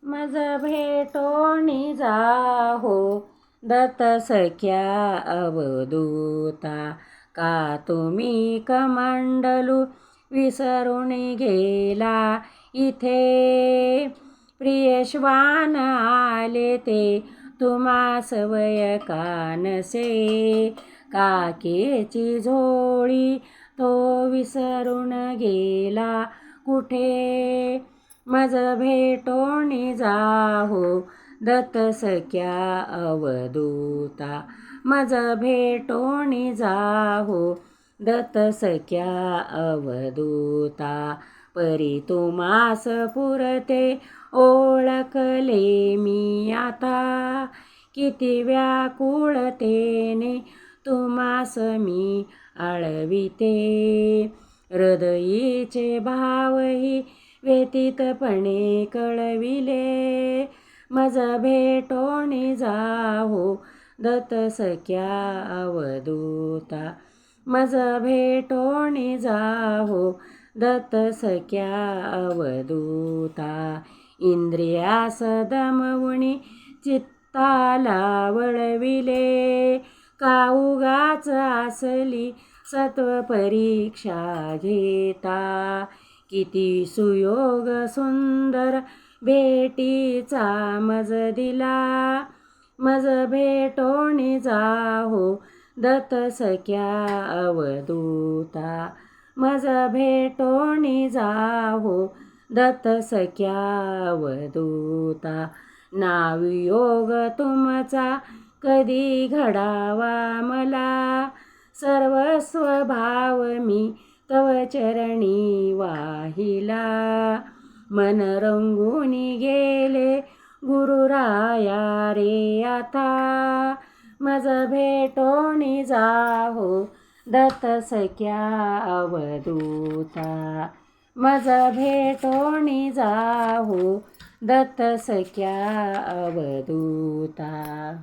मज भेटोनी जाहो दत्त सख्या अवधूता. का तुम्ही कमंडलू विसरून गेला इथे. प्रियश्वान आले ते तुम्हास वय कानसे. काकेची झोळी तो विसरून गेला कुठे. मज भेटोनी जाहो दत्त सख्या अवधूता. मज भेटोनी जाहो दत्त सख्या अवधूता. परी तुम्हास पुरते ओळखले मी आता. किती व्याकुळतेने तुम्हास मी आळविते. हृदयीचे भावही व्यतीतपणे कळविले. मज भेटोनी जाहो दत्त सख्या अवधूता. मज भेटोनी जाहो दत्त सख्या अवधूता. इंद्रियास दमवुनी चित्ताला वळविले. का उगाच असली सत्व परीक्षा घेता. किती सुयोग सुंदर भेटीचा मज दिला. मज भेटोनी जाहो दत्त सख्या अवधूता. मज भेटोनी जाहो दत्त सख्या अवधूता. नावियोग तुमचा कधी घडावा मला. सर्वस्व भाव मी तव चरणी वाहिला. मन रंगुनी गेले गुरुराया रे आता. मज भेटोनी जाहो दत्त सख्या अवधूता. मज भेटोनी जाहो दत्त सख्या अवधूता.